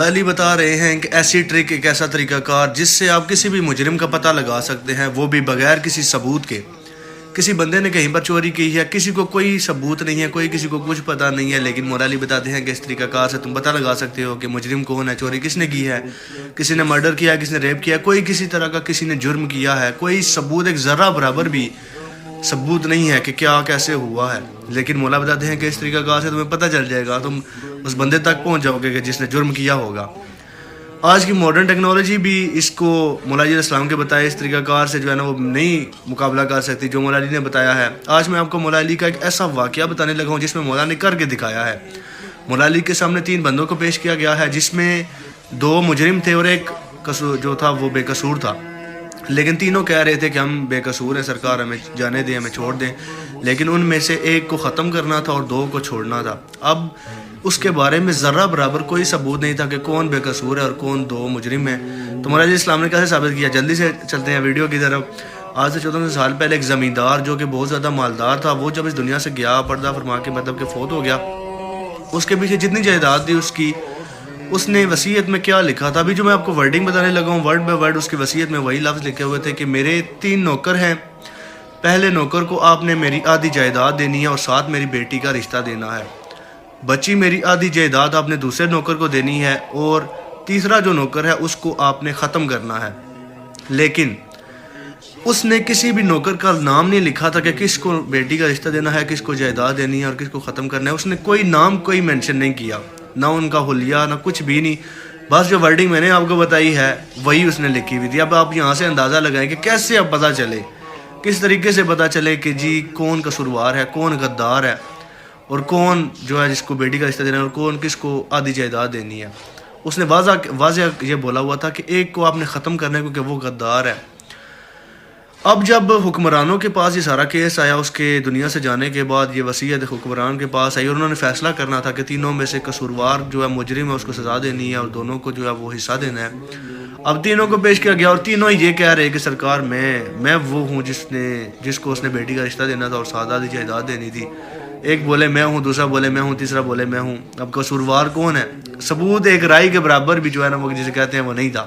مولا علی بتا رہے ہیں کہ ایسی ٹرک، ایک ایسا طریقہ کار جس سے آپ کسی بھی مجرم کا پتہ لگا سکتے ہیں، وہ بھی بغیر کسی ثبوت کے۔ کسی بندے نے کہیں پر چوری کی ہے، کسی کو کوئی ثبوت نہیں ہے، کسی کو کچھ پتہ نہیں ہے، لیکن مولا علی بتاتے ہیں کہ اس طریقہ کار سے تم پتہ لگا سکتے ہو کہ مجرم کون ہے، چوری کس نے کی ہے، کسی نے مرڈر کیا ہے، کسی نے ریپ کیا ہے، کوئی کسی طرح کا کسی نے جرم کیا ہے، کوئی ثبوت ایک ذرہ برابر بھی ثبوت نہیں ہے کہ کیا کیسے ہوا ہے، لیکن مولا بتاتے ہیں کہ اس طریقہ کار سے تمہیں پتہ چل جائے گا، تم اس بندے تک پہنچ جاؤ گے کہ جس نے جرم کیا ہوگا۔ آج کی ماڈرن ٹیکنالوجی بھی اس کو مولا علی علیہ السلام کے بتائے اس طریقہ کار سے جو ہے نا وہ نہیں مقابلہ کر سکتی جو مولا علی نے بتایا ہے۔ آج میں آپ کو مولا علی کا ایک ایسا واقعہ بتانے لگا ہوں جس میں مولا نے کر کے دکھایا ہے۔ مولا علی کے سامنے 3 بندوں کو پیش کیا گیا ہے، جس میں 2 مجرم تھے اور ایک جو تھا وہ بے قصور تھا، لیکن تینوں کہہ رہے تھے کہ ہم بے قصور ہیں، سرکار ہمیں جانے دیں، ہمیں چھوڑ دیں، لیکن ان میں سے ایک کو ختم کرنا تھا اور 2 کو چھوڑنا تھا۔ اب اس کے بارے میں ذرہ برابر کوئی ثبوت نہیں تھا کہ کون بے قصور ہے اور کون 2 مجرم ہیں۔ تو مولا علیہ السلام نے کیسے ثابت کیا؟ جلدی سے چلتے ہیں ویڈیو کی طرف۔ آج سے 14 سال پہلے ایک زمیندار جو کہ بہت زیادہ مالدار تھا، وہ جب اس دنیا سے گیا، پردہ فرما کے مطلب کہ فوت ہو گیا، اس کے پیچھے جتنی جائیداد تھی اس نے وصیت میں کیا لکھا تھا؟ ابھی جو میں آپ کو ورڈنگ بتانے لگا ہوں، ورڈ بائی ورڈ اس کی وصیت میں وہی لفظ لکھے ہوئے تھے کہ میرے 3 نوکر ہیں، پہلے نوکر کو آپ نے میری آدھی جائیداد دینی ہے اور ساتھ میری بیٹی کا رشتہ دینا ہے، بچی میری آدھی جائیداد آپ نے دوسرے نوکر کو دینی ہے، اور تیسرا جو نوکر ہے اس کو آپ نے ختم کرنا ہے۔ لیکن اس نے کسی بھی نوکر کا نام نہیں لکھا تھا کہ کس کو بیٹی کا رشتہ دینا ہے، کس کو جائیداد دینی ہے اور کس کو ختم کرنا ہے۔ اس نے کوئی نام کوئی مینشن نہیں کیا، نہ ان کا حلیہ، نہ کچھ بھی نہیں۔ بس جو ورڈنگ میں نے آپ کو بتائی ہے وہی اس نے لکھی ہوئی تھی۔ اب آپ یہاں سے اندازہ لگائیں کہ کیسے اب پتہ چلے، کس طریقے سے پتہ چلے کہ جی کون قصوروار ہے، کون غدار ہے، اور کون جو ہے جس کو بیٹی کا رشتہ دینا ہے اور کون کس کو آدھی جائیداد دینی ہے۔ اس نے واضح یہ بولا ہوا تھا کہ ایک کو آپ نے ختم کرنا ہے کیونکہ وہ غدار ہے۔ اب جب حکمرانوں کے پاس یہ سارا کیس آیا، اس کے دنیا سے جانے کے بعد یہ وصیت حکمران کے پاس آئی اور انہوں نے فیصلہ کرنا تھا کہ تینوں میں سے قصوروار جو ہے مجرم ہے اس کو سزا دینی ہے اور دونوں کو جو ہے وہ حصہ دینا ہے۔ اب تینوں کو پیش کیا گیا اور تینوں یہ کہہ رہے کہ سرکار میں وہ ہوں جس کو اس نے بیٹی کا رشتہ دینا تھا اور سادہ دی جائیداد دینی تھی۔ ایک بولے میں ہوں، دوسرا بولے میں ہوں، تیسرا بولے میں ہوں۔ اب قصوروار کون ہے؟ ثبوت ایک رائے کے برابر بھی جو ہے نا وہ جسے کہتے ہیں وہ نہیں تھا۔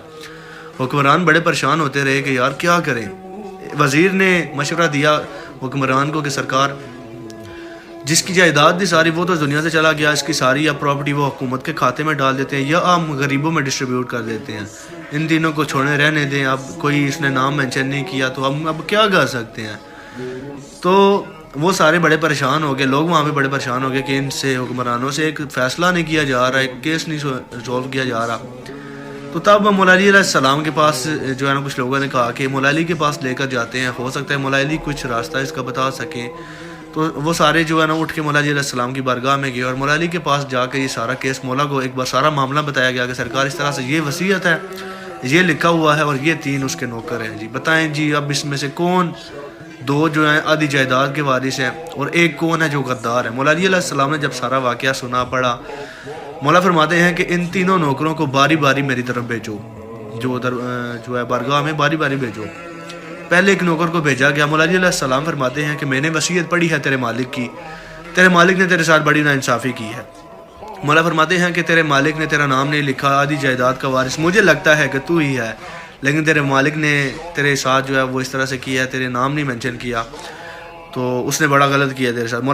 حکمران بڑے پریشان ہوتے رہے کہ یار کیا کریں۔ وزیر نے مشورہ دیا حکمران کو کہ سرکار جس کی جائیداد تھی ساری وہ تو دنیا سے چلا گیا، اس کی ساری یا پراپرٹی وہ حکومت کے کھاتے میں ڈال دیتے ہیں یا ہم غریبوں میں ڈسٹریبیوٹ کر دیتے ہیں، ان تینوں کو چھوڑنے رہنے دیں۔ اب کوئی اس نے نام مینشن نہیں کیا تو ہم اب کیا کر سکتے ہیں؟ تو وہ سارے بڑے پریشان ہو گئے، لوگ وہاں پہ بڑے پریشان ہو گئے کہ ان سے حکمرانوں سے ایک فیصلہ نہیں کیا جا رہا، ایک کیس نہیں سولو کیا جا رہا۔ تو تب مولا علی علیہ السلام کے پاس جو ہے نا کچھ لوگوں نے کہا کہ مولا علی کے پاس لے کر جاتے ہیں، ہو سکتا ہے مولا علی کچھ راستہ اس کا بتا سکیں۔ تو وہ سارے جو ہے نا اٹھ کے مولا علی علیہ السلام کی بارگاہ میں گئے اور مولا علی کے پاس جا کے یہ سارا کیس مولا کو ایک بار سارا معاملہ بتایا گیا کہ سرکار اس طرح سے یہ وصیت ہے، یہ لکھا ہوا ہے اور یہ 3 اس کے نوکر ہیں، جی بتائیں جی اب اس میں سے کون 2 جو ہیں آدھی جائیداد کے وارث ہیں اور ایک کون ہے جو غدار ہے۔ مولا علی علیہ السلام نے جب سارا واقعہ سنا پڑا، مولا فرماتے ہیں کہ ان تینوں نوکروں کو باری باری میری طرف بھیجو، جو ہے بارگاہ میں باری باری بھیجو۔ پہلے ایک نوکر کو بھیجا گیا۔ مولا علی علیہ السلام فرماتے ہیں کہ میں نے وصیت پڑھی ہے تیرے مالک کی، تیرے مالک نے تیرے ساتھ بڑی ناانصافی کی ہے۔ مولا فرماتے ہیں کہ تیرے مالک نے تیرا نام نہیں لکھا، آدھی جائیداد کا وارث مجھے لگتا ہے کہ تو ہی ہے، لیکن تیرے مالک نے تیرے ساتھ جو ہے وہ اس طرح سے کیا ہے، تیرے نام نہیں مینشن کیا، تو اس نے بڑا غلط کیا تیرے ساتھ۔